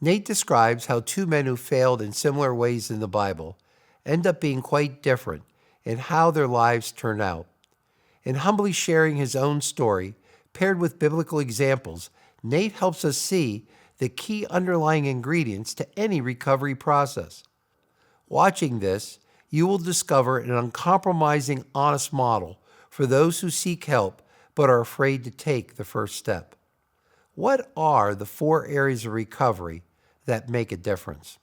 Nate describes how two men who failed in similar ways in the Bible end up being quite different in how their lives turn out. In humbly sharing his own story, paired with biblical examples, Nate helps us see the key underlying ingredients to any recovery process. Watching this, you will discover an uncompromising, honest model for those who seek help but are afraid to take the first step. What are the 4 areas of recovery that make a difference?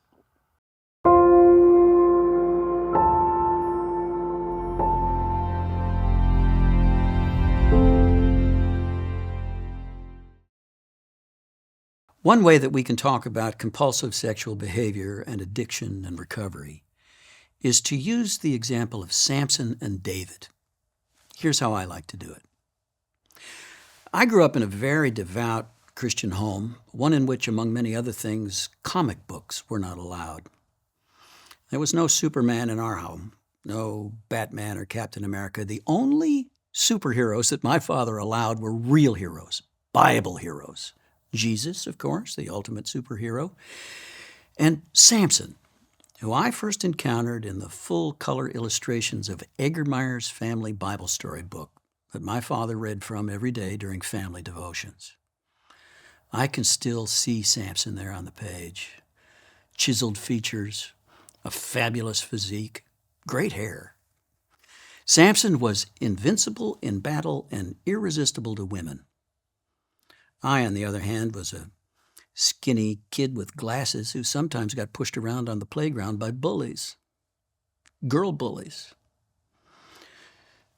One way that we can talk about compulsive sexual behavior and addiction and recovery is to use the example of Samson and David. Here's how I like to do it. I grew up in a very devout Christian home, one in which, among many other things, comic books were not allowed. There was no Superman in our home, no Batman or Captain America. The only superheroes that my father allowed were real heroes, Bible heroes. Jesus, of course, the ultimate superhero, and Samson, who I first encountered in the full-color illustrations of Egermeyer's family Bible story book that my father read from every day during family devotions. I can still see Samson there on the page. Chiseled features, a fabulous physique, great hair. Samson was invincible in battle and irresistible to women. I, on the other hand, was a skinny kid with glasses who sometimes got pushed around on the playground by bullies, girl bullies.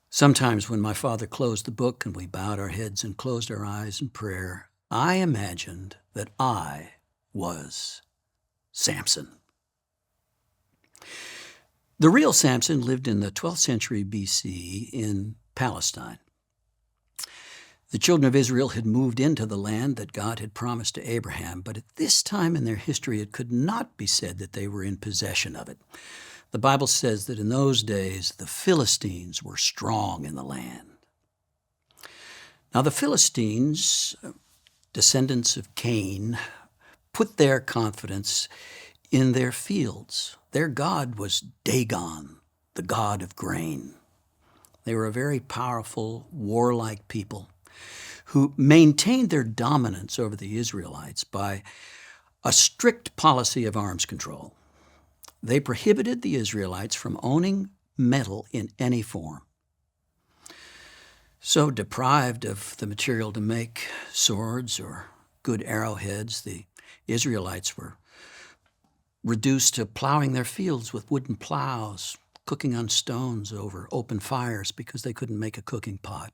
Sometimes when my father closed the book and we bowed our heads and closed our eyes in prayer, I imagined that I was Samson. The real Samson lived in the 12th century BC in Palestine. The children of Israel had moved into the land that God had promised to Abraham, but at this time in their history it could not be said that they were in possession of it. The Bible says that in those days the Philistines were strong in the land. Now the Philistines, descendants of Cain, put their confidence in their fields. Their god was Dagon, the god of grain. They were a very powerful, warlike people who maintained their dominance over the Israelites by a strict policy of arms control. They prohibited the Israelites from owning metal in any form. So deprived of the material to make swords or good arrowheads, the Israelites were reduced to plowing their fields with wooden plows, cooking on stones over open fires because they couldn't make a cooking pot,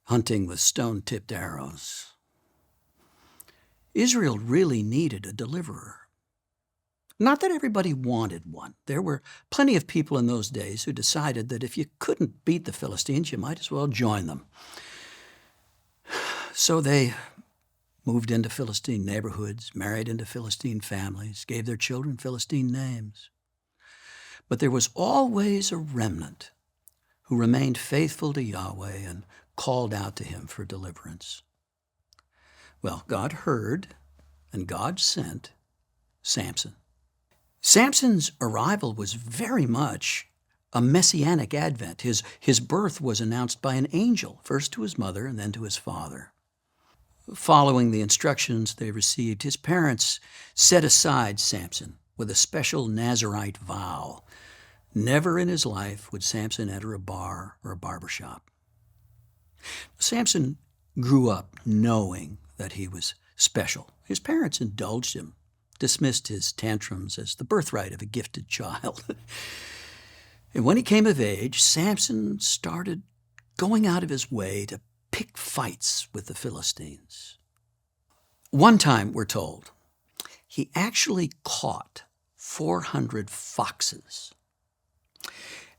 hunting with stone-tipped arrows. Israel really needed a deliverer. Not that everybody wanted one. There were plenty of people in those days who decided that if you couldn't beat the Philistines, you might as well join them. So they moved into Philistine neighborhoods, married into Philistine families, gave their children Philistine names. But there was always a remnant who remained faithful to Yahweh and called out to him for deliverance. Well, God heard, and God sent Samson. Samson's arrival was very much a messianic advent. His birth was announced by an angel, first to his mother and then to his father. Following the instructions they received, his parents set aside Samson with a special Nazirite vow. Never in his life would Samson enter a bar or a barbershop. Samson grew up knowing that he was special. His parents indulged him, dismissed his tantrums as the birthright of a gifted child. And when he came of age, Samson started going out of his way to pick fights with the Philistines. One time, we're told, he actually caught 400 foxes.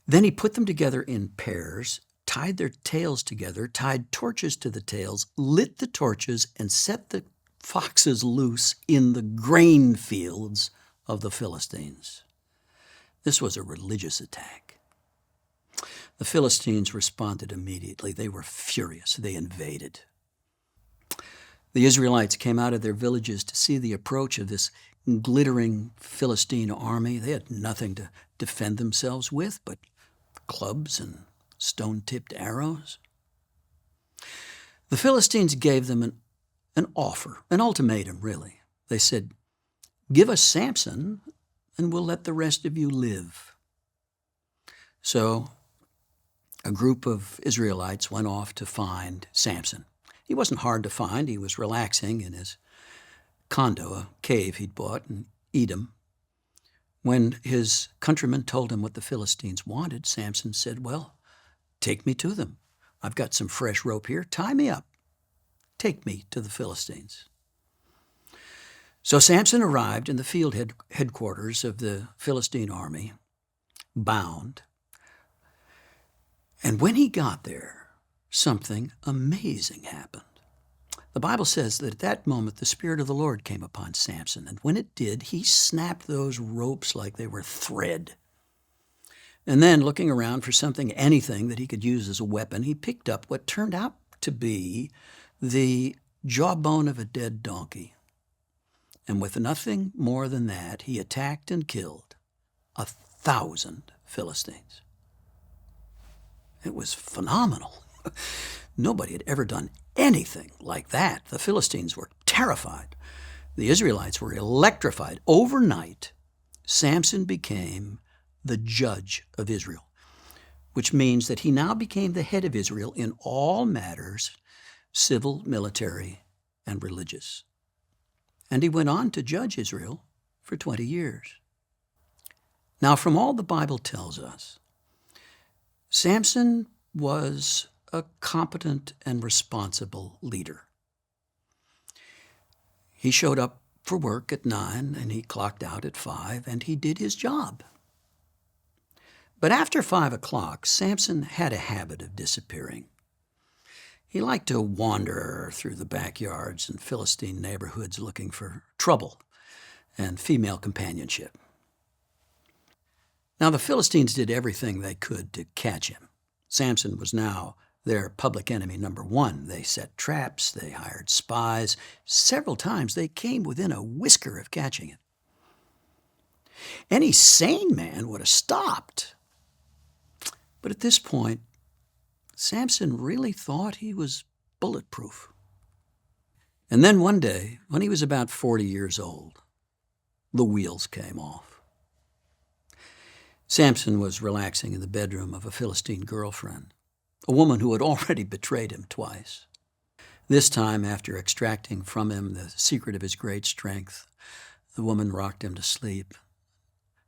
Then he put them together in pairs, tied their tails together, tied torches to the tails, lit the torches, and set the foxes loose in the grain fields of the Philistines. This was a religious attack. The Philistines responded immediately. They were furious. They invaded. The Israelites came out of their villages to see the approach of this glittering Philistine army. They had nothing to defend themselves with but clubs and stone-tipped arrows. The Philistines gave them an offer, an ultimatum, really. They said, "Give us Samson, and we'll let the rest of you live." So a group of Israelites went off to find Samson. He wasn't hard to find. He was relaxing in his condo, a cave he'd bought in Edom. When his countrymen told him what the Philistines wanted, Samson said, "Well, take me to them. I've got some fresh rope here. Tie me up. Take me to the Philistines." So Samson arrived in the field headquarters of the Philistine army, bound. And when he got there, something amazing happened. The Bible says that at that moment the Spirit of the Lord came upon Samson, and when it did, he snapped those ropes like they were thread. And then, looking around for anything that he could use as a weapon, he picked up what turned out to be the jawbone of a dead donkey. And with nothing more than that, he attacked and killed 1,000 Philistines. It was phenomenal. Nobody had ever done anything like that. The Philistines were terrified. The Israelites were electrified. Overnight, Samson became the judge of Israel, which means that he now became the head of Israel in all matters, civil, military, and religious. And he went on to judge Israel for 20 years. Now, from all the Bible tells us, Samson was a competent and responsible leader. He showed up for work at 9 and he clocked out at 5, and he did his job. But after 5 o'clock, Samson had a habit of disappearing. He liked to wander through the backyards and Philistine neighborhoods looking for trouble and female companionship. Now, the Philistines did everything they could to catch him. Samson was now their public enemy number one. They set traps, they hired spies. Several times they came within a whisker of catching him. Any sane man would have stopped. But at this point, Samson really thought he was bulletproof. And then one day, when he was about 40 years old, the wheels came off. Samson was relaxing in the bedroom of a Philistine girlfriend, a woman who had already betrayed him twice. This time, after extracting from him the secret of his great strength, the woman rocked him to sleep,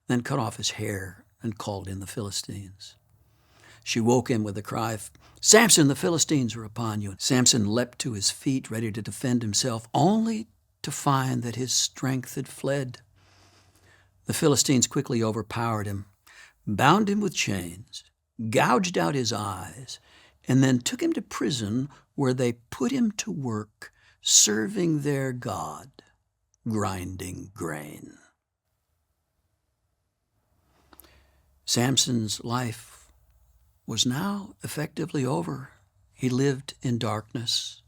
then cut off his hair and called in the Philistines. She woke him with a cry of, "Samson, the Philistines are upon you." Samson leapt to his feet, ready to defend himself, only to find that his strength had fled. The Philistines quickly overpowered him, bound him with chains, gouged out his eyes, and then took him to prison, where they put him to work serving their god, grinding grain. Samson's life was now effectively over. He lived in darkness,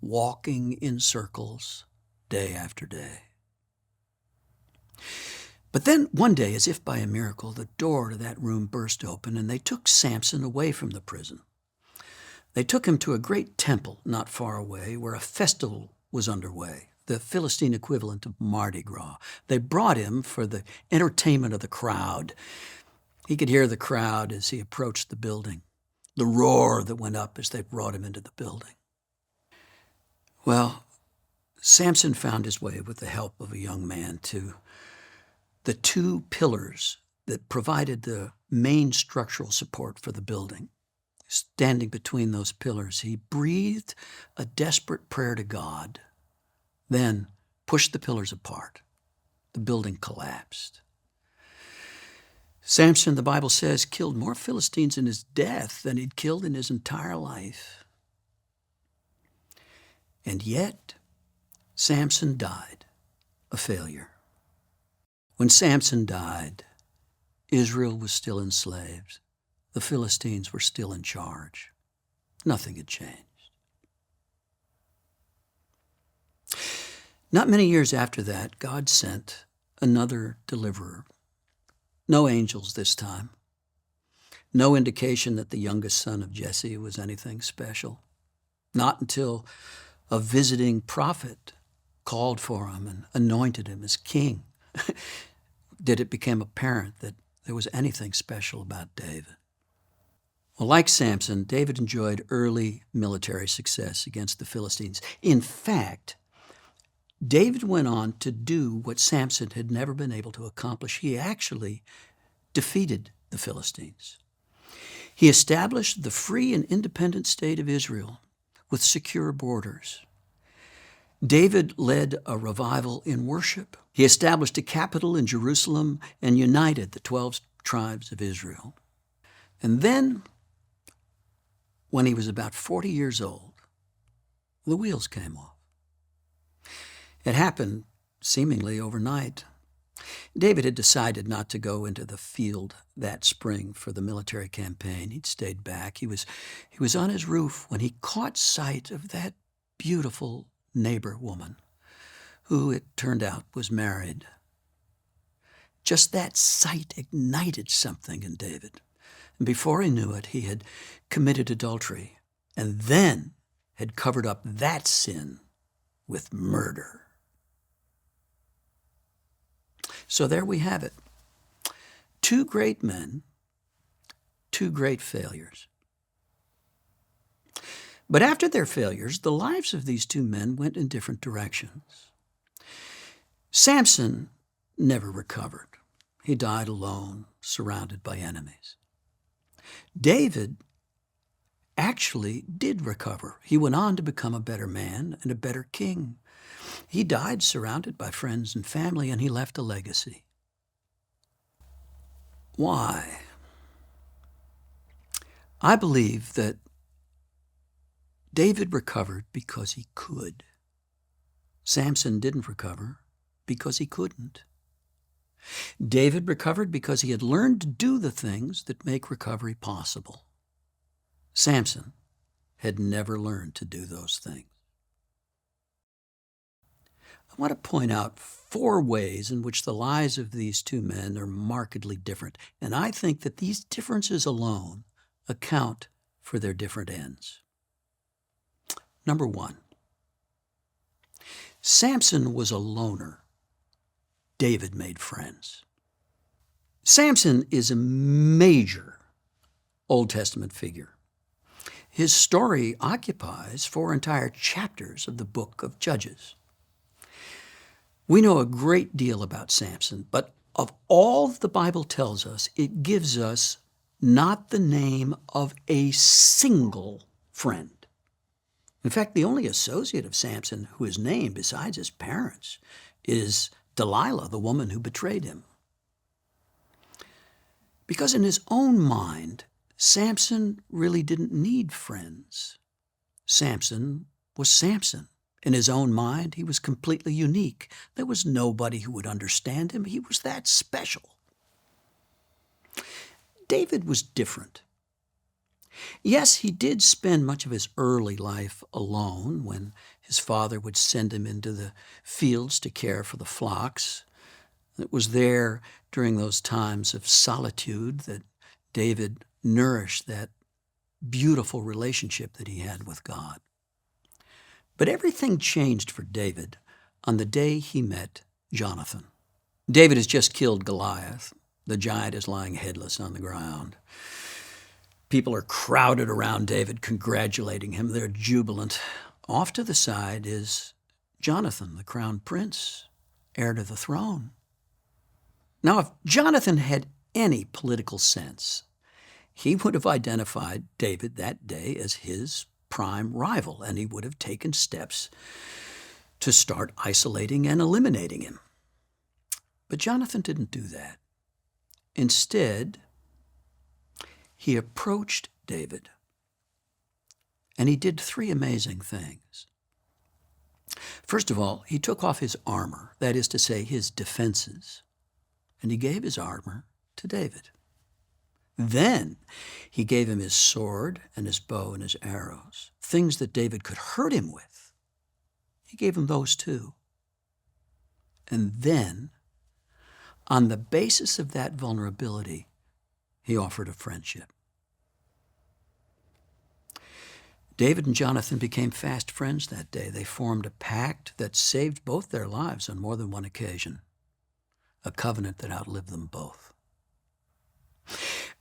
walking in circles day after day. But then one day, as if by a miracle, the door to that room burst open, and they took Samson away from the prison. They took him to a great temple not far away, where a festival was underway, the Philistine equivalent of Mardi Gras. They brought him for the entertainment of the crowd. He could hear the crowd as he approached the building, the roar that went up as they brought him into the building. Well, Samson found his way, with the help of a young man, to the 2 pillars that provided the main structural support for the building. Standing between those pillars, he breathed a desperate prayer to God, then pushed the pillars apart. The building collapsed. Samson, the Bible says, killed more Philistines in his death than he'd killed in his entire life. And yet, Samson died a failure. When Samson died, Israel was still enslaved. The Philistines were still in charge. Nothing had changed. Not many years after that, God sent another deliverer. No angels this time. No indication that the youngest son of Jesse was anything special. Not until a visiting prophet called for him and anointed him as king did it become apparent that there was anything special about David. Well, like Samson, David enjoyed early military success against the Philistines. In fact, David went on to do what Samson had never been able to accomplish. He actually defeated the Philistines. He established the free and independent state of Israel with secure borders. David led a revival in worship. He established a capital in Jerusalem and united the 12 tribes of Israel. And then, when he was about 40 years old, the wheels came off. It happened seemingly overnight. David had decided not to go into the field that spring for the military campaign. He'd stayed back. He was on his roof when he caught sight of that beautiful neighbor woman, who it turned out was married. Just that sight ignited something in David. And before he knew it, he had committed adultery and then had covered up that sin with murder. So there we have it. Two great men, two great failures. But after their failures, the lives of these two men went in different directions. Samson never recovered. He died alone, surrounded by enemies. David actually did recover. He went on to become a better man and a better king. He died surrounded by friends and family, and he left a legacy. Why? I believe that David recovered because he could. Samson didn't recover because he couldn't. David recovered because he had learned to do the things that make recovery possible. Samson had never learned to do those things. I want to point out 4 ways in which the lives of these two men are markedly different, and I think that these differences alone account for their different ends. Number 1, Samson was a loner. David made friends. Samson is a major Old Testament figure. His story occupies 4 entire chapters of the book of Judges. We know a great deal about Samson, but of all the Bible tells us, it gives us not the name of a single friend. In fact, the only associate of Samson who is named besides his parents is Delilah, the woman who betrayed him. Because in his own mind, Samson really didn't need friends. Samson was Samson. In his own mind, he was completely unique. There was nobody who would understand him. He was that special. David was different. Yes, he did spend much of his early life alone when his father would send him into the fields to care for the flocks. It was there during those times of solitude that David nourished that beautiful relationship that he had with God. But everything changed for David on the day he met Jonathan. David has just killed Goliath. The giant is lying headless on the ground. People are crowded around David, congratulating him. They're jubilant. Off to the side is Jonathan, the crown prince, heir to the throne. Now, if Jonathan had any political sense, he would have identified David that day as his prime rival, and he would have taken steps to start isolating and eliminating him. But Jonathan didn't do that. Instead, he approached David, and he did 3 amazing things. First of all, he took off his armor, that is to say, his defenses, and he gave his armor to David. Then he gave him his sword and his bow and his arrows, things that David could hurt him with. He gave him those too. And then, on the basis of that vulnerability, he offered a friendship. David and Jonathan became fast friends that day. They formed a pact that saved both their lives on more than one occasion, a covenant that outlived them both.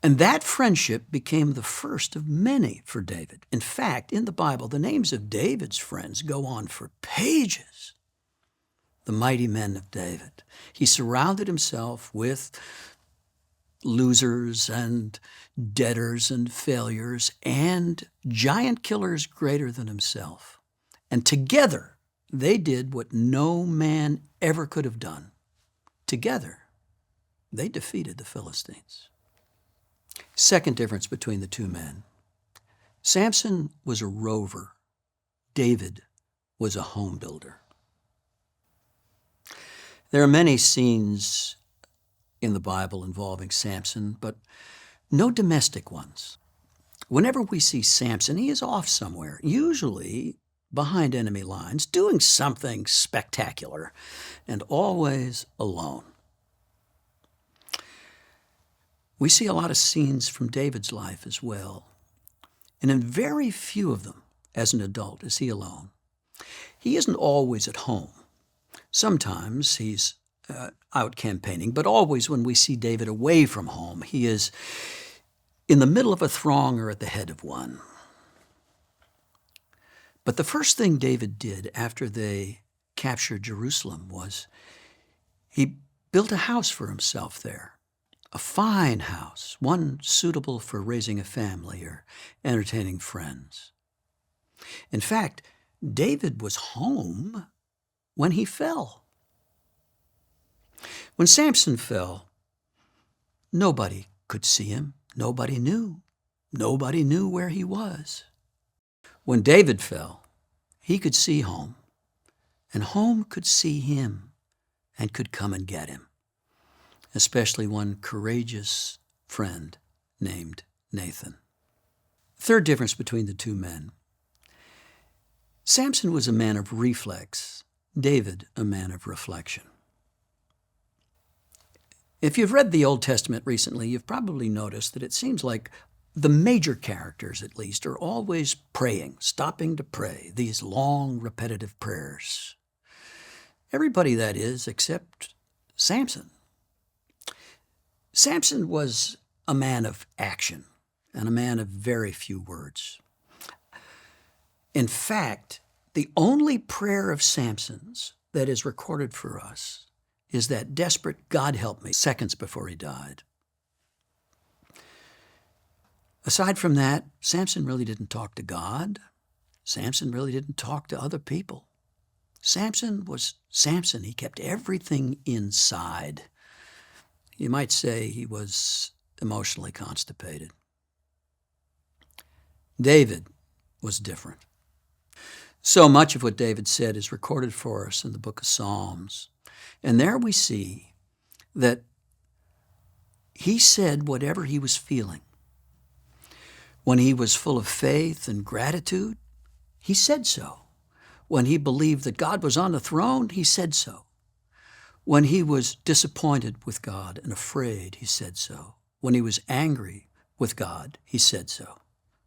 And that friendship became the first of many for David. In fact, in the Bible, the names of David's friends go on for pages. The mighty men of David. He surrounded himself with losers and debtors and failures and giant killers greater than himself. And together, they did what no man ever could have done. Together, they defeated the Philistines. Second difference between the two men. Samson was a rover. David was a home builder. There are many scenes in the Bible involving Samson, but no domestic ones. Whenever we see Samson, he is off somewhere, usually behind enemy lines, doing something spectacular, and always alone. We see a lot of scenes from David's life as well, and in very few of them, as an adult, is he alone. He isn't always at home. Sometimes he's out campaigning, but always when we see David away from home, he is in the middle of a throng or at the head of one. But the first thing David did after they captured Jerusalem was he built a house for himself there, a fine house, one suitable for raising a family or entertaining friends. In fact, David was home when he fell. When Samson fell, nobody could see him. Nobody knew. Nobody knew where he was. When David fell, he could see home, and home could see him and could come and get him, especially one courageous friend named Nathan. Third difference between the two men. Samson was a man of reflex, David a man of reflection. If you've read the Old Testament recently, you've probably noticed that it seems like the major characters, at least, are always praying, stopping to pray, these long, repetitive prayers. Everybody, that is, except Samson. Samson was a man of action and a man of very few words. In fact, the only prayer of Samson's that is recorded for us is that desperate "God help me" seconds before he died. Aside from that, Samson really didn't talk to God. Samson really didn't talk to other people. Samson was Samson. He kept everything inside. You might say he was emotionally constipated. David was different. So much of what David said is recorded for us in the book of Psalms. And there we see that he said whatever he was feeling. When he was full of faith and gratitude, he said so. When he believed that God was on the throne, he said so. When he was disappointed with God and afraid, he said so. When he was angry with God, he said so.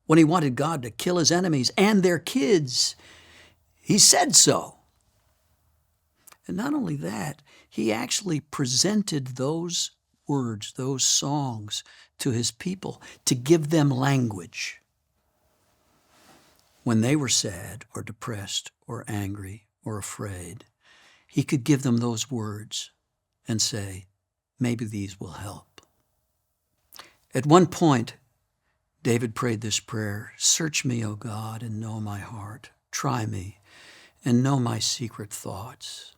When he wanted God to kill his enemies and their kids, he said so. And not only that, he actually presented those words, those songs to his people to give them language. When they were sad or depressed or angry or afraid, he could give them those words and say, maybe these will help. At one point, David prayed this prayer, "Search me, O God, and know my heart. Try me and know my secret thoughts."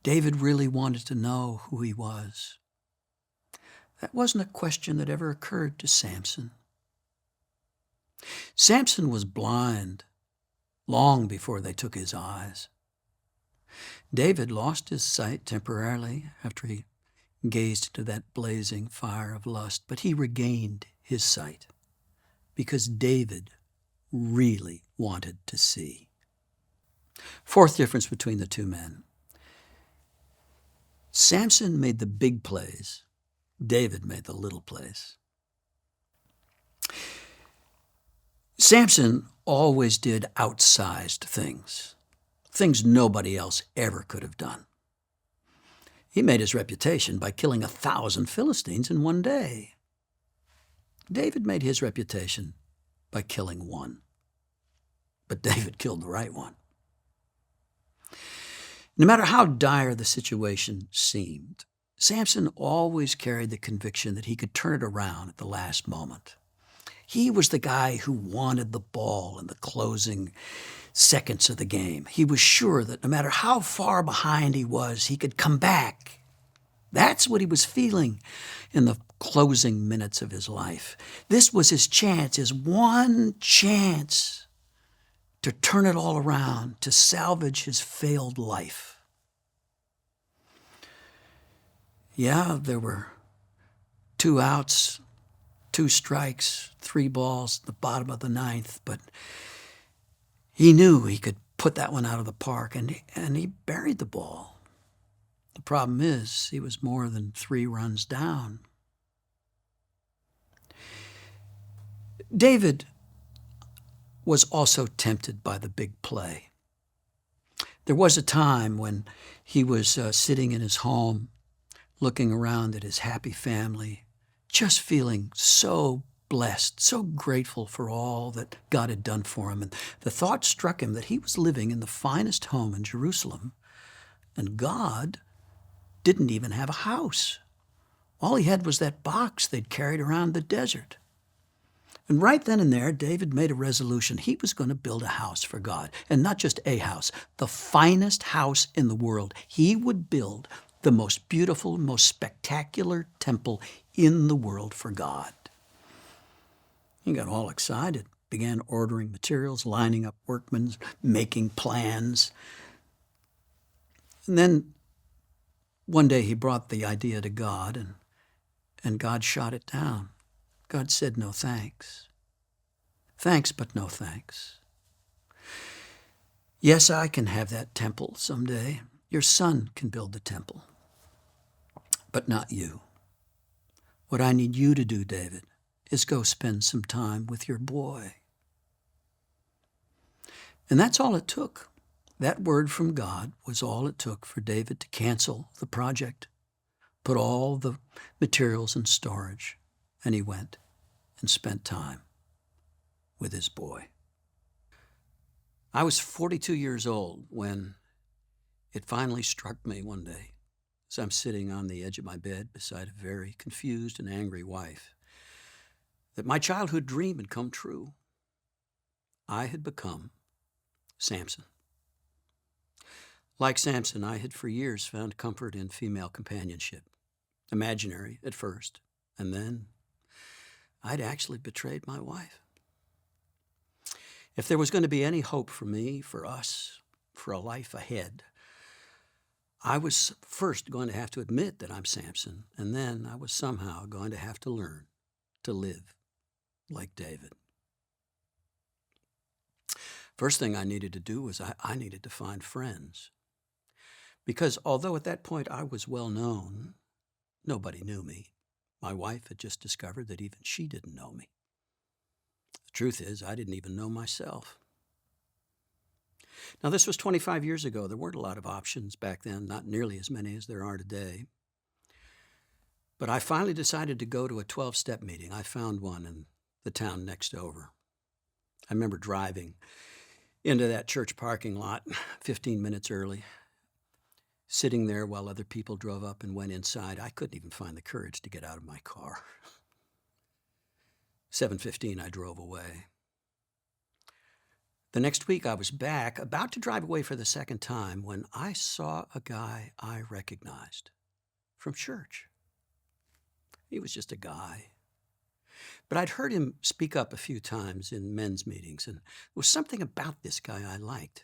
David really wanted to know who he was. That wasn't a question that ever occurred to Samson. Samson was blind long before they took his eyes. David lost his sight temporarily after he gazed into that blazing fire of lust, but he regained his sight because David really wanted to see. Fourth difference between the two men. Samson made the big plays. David made the little plays. Samson always did outsized things, things nobody else ever could have done. He made his reputation by killing 1,000 Philistines in one day. David made his reputation by killing one. But David killed the right one. No matter how dire the situation seemed, Samson always carried the conviction that he could turn it around at the last moment. He was the guy who wanted the ball in the closing seconds of the game. He was sure that no matter how far behind he was, he could come back. That's what he was feeling in the closing minutes of his life. This was his chance, his one chance to turn it all around, to salvage his failed life. Yeah, there were 2 outs, 2 strikes, 3 balls at the bottom of the 9th, but he knew he could put that one out of the park, and he buried the ball. The problem is he was more than 3 runs down. David was also tempted by the big play. There was a time when he was sitting in his home, looking around at his happy family, just feeling so blessed, so grateful for all that God had done for him. And the thought struck him that he was living in the finest home in Jerusalem, and God didn't even have a house. All he had was that box they'd carried around the desert. And right then and there, David made a resolution. He was going to build a house for God, and not just a house, the finest house in the world. He would build the most beautiful, most spectacular temple in the world for God. He got all excited, began ordering materials, lining up workmen, making plans. And then one day he brought the idea to God, and God shot it down. God said, no thanks. Thanks, but no thanks. Yes, I can have that temple someday. Your son can build the temple, but not you. What I need you to do, David, is go spend some time with your boy. And that's all it took. That word from God was all it took for David to cancel the project, put all the materials in storage, and he went and spent time with his boy. I was 42 years old when it finally struck me one day, as I'm sitting on the edge of my bed beside a very confused and angry wife, that my childhood dream had come true. I had become Samson. Like Samson, I had for years found comfort in female companionship, imaginary at first, and then I'd actually betrayed my wife. If there was going to be any hope for me, for us, for a life ahead, I was first going to have to admit that I'm Samson, and then I was somehow going to have to learn to live like David. First thing I needed to do was I needed to find friends. Because although at that point I was well known, nobody knew me. My wife had just discovered that even she didn't know me. The truth is, I didn't even know myself. Now, this was 25 years ago. There weren't a lot of options back then, not nearly as many as there are today. But I finally decided to go to a 12-step meeting. I found one in the town next over. I remember driving into that church parking lot 15 minutes early, sitting there while other people drove up and went inside. I couldn't even find the courage to get out of my car. 7:15, I drove away. The next week, I was back, about to drive away for the second time, when I saw a guy I recognized from church. He was just a guy. But I'd heard him speak up a few times in men's meetings, and there was something about this guy I liked.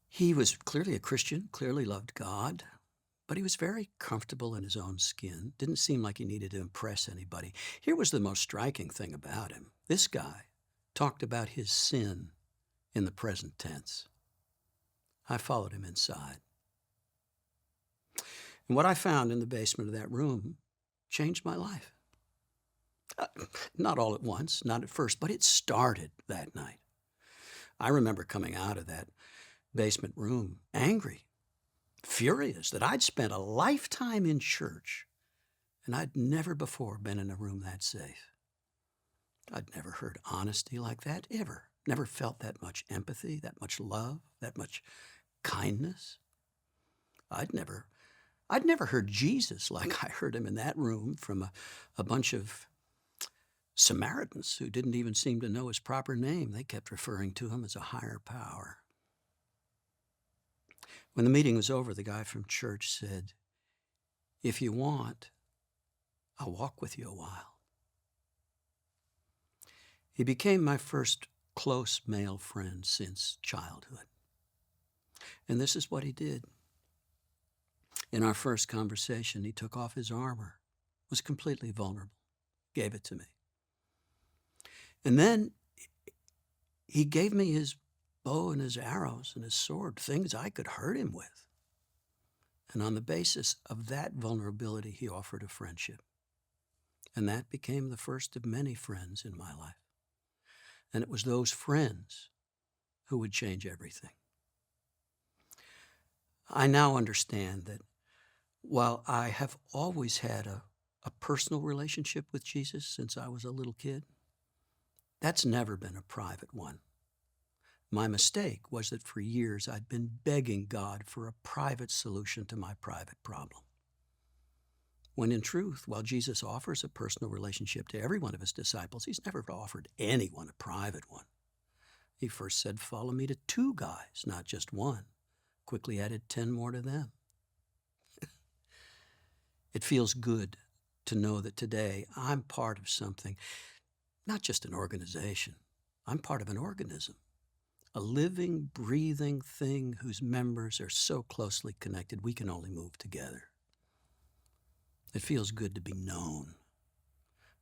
He was clearly a Christian, clearly loved God, but he was very comfortable in his own skin. Didn't seem like he needed to impress anybody. Here was the most striking thing about him. This guy talked about his sin in the present tense. I followed him inside. And what I found in the basement of that room changed my life. Not all at once, not at first, but it started that night. I remember coming out of that basement room angry, furious that I'd spent a lifetime in church and I'd never before been in a room that safe. I'd never heard honesty like that, ever. Never felt that much empathy, that much love, that much kindness. I'd never heard Jesus like I heard him in that room from a bunch of Samaritans who didn't even seem to know his proper name. They kept referring to him as a higher power. When the meeting was over, the guy from church said, "If you want, I'll walk with you a while." He became my first close male friend since childhood. And this is what he did. In our first conversation, he took off his armor, was completely vulnerable, gave it to me. And then he gave me his bow and his arrows and his sword, things I could hurt him with. And on the basis of that vulnerability, he offered a friendship. And that became the first of many friends in my life. And it was those friends who would change everything. I now understand that while I have always had a personal relationship with Jesus since I was a little kid, that's never been a private one. My mistake was that for years I'd been begging God for a private solution to my private problem. When in truth, while Jesus offers a personal relationship to every one of his disciples, he's never offered anyone a private one. He first said, "Follow me," to 2 guys, not just 1. Quickly added 10 more to them. It feels good to know that today I'm part of something, not just an organization. I'm part of an organism, a living, breathing thing whose members are so closely connected we can only move together. It feels good to be known.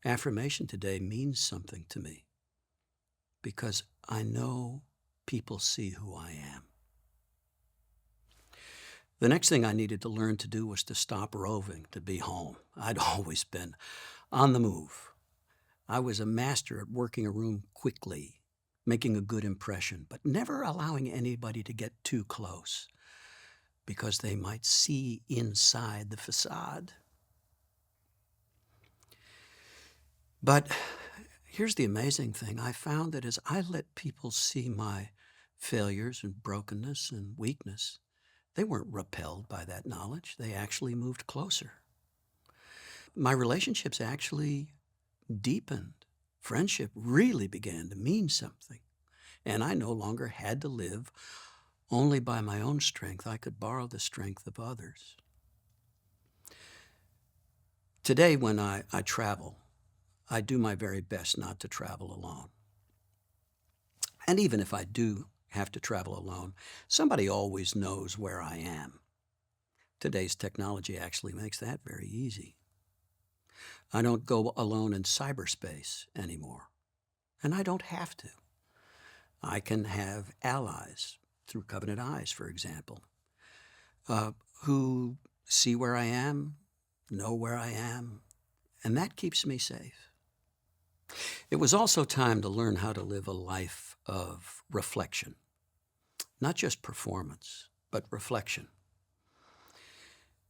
Affirmation today means something to me because I know people see who I am. The next thing I needed to learn to do was to stop roving, to be home. I'd always been on the move. I was a master at working a room quickly, making a good impression, but never allowing anybody to get too close because they might see inside the facade. But here's the amazing thing. I found that as I let people see my failures and brokenness and weakness, they weren't repelled by that knowledge. They actually moved closer. My relationships actually deepened. Friendship really began to mean something. And I no longer had to live only by my own strength. I could borrow the strength of others. Today, when I travel, I do my very best not to travel alone. And even if I do have to travel alone, somebody always knows where I am. Today's technology actually makes that very easy. I don't go alone in cyberspace anymore, and I don't have to. I can have allies through Covenant Eyes, for example, who see where I am, know where I am, and that keeps me safe. It was also time to learn how to live a life of reflection, not just performance, but reflection.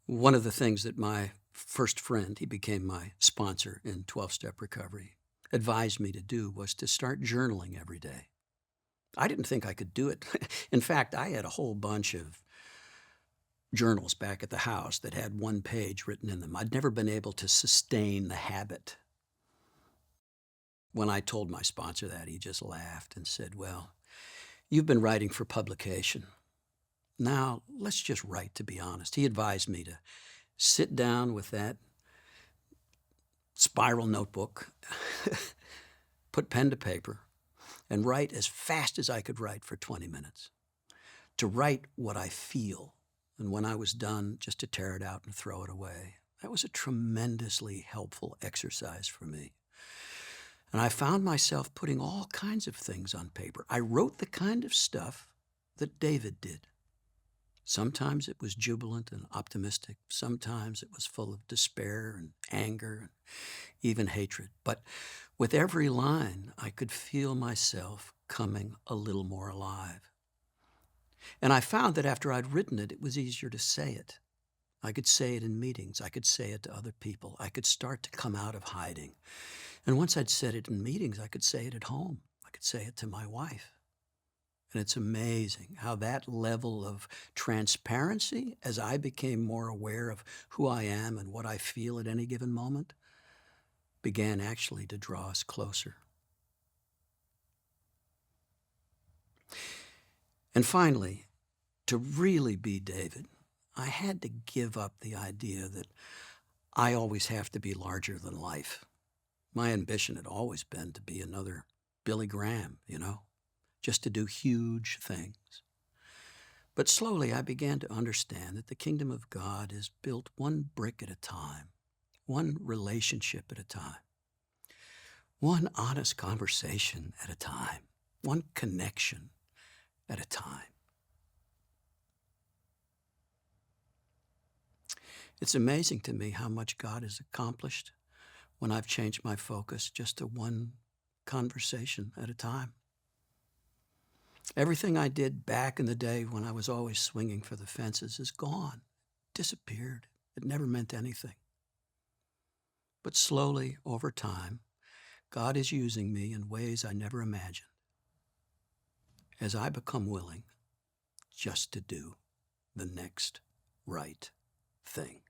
One of the things that my first friend, he became my sponsor in 12-step recovery, advised me to do was to start journaling every day. I didn't think I could do it. In fact, I had a whole bunch of journals back at the house that had 1 page written in them. I'd never been able to sustain the habit. When I told my sponsor that, he just laughed and said, "Well, you've been writing for publication. Now, let's just write, to be honest." He advised me to sit down with that spiral notebook, put pen to paper, and write as fast as I could write for 20 minutes. To write what I feel, and when I was done, just to tear it out and throw it away. That was a tremendously helpful exercise for me. And I found myself putting all kinds of things on paper. I wrote the kind of stuff that David did. Sometimes it was jubilant and optimistic. Sometimes it was full of despair and anger and even hatred. But with every line, I could feel myself coming a little more alive. And I found that after I'd written it, it was easier to say it. I could say it in meetings. I could say it to other people. I could start to come out of hiding. And once I'd said it in meetings, I could say it at home. I could say it to my wife. And it's amazing how that level of transparency, as I became more aware of who I am and what I feel at any given moment, began actually to draw us closer. And finally, to really be David, I had to give up the idea that I always have to be larger than life. My ambition had always been to be another Billy Graham, just to do huge things. But slowly I began to understand that the kingdom of God is built one brick at a time, one relationship at a time, one honest conversation at a time, one connection at a time. It's amazing to me how much God has accomplished when I've changed my focus just to one conversation at a time. Everything I did back in the day when I was always swinging for the fences is gone, disappeared. It never meant anything. But slowly, over time, God is using me in ways I never imagined as I become willing just to do the next right thing.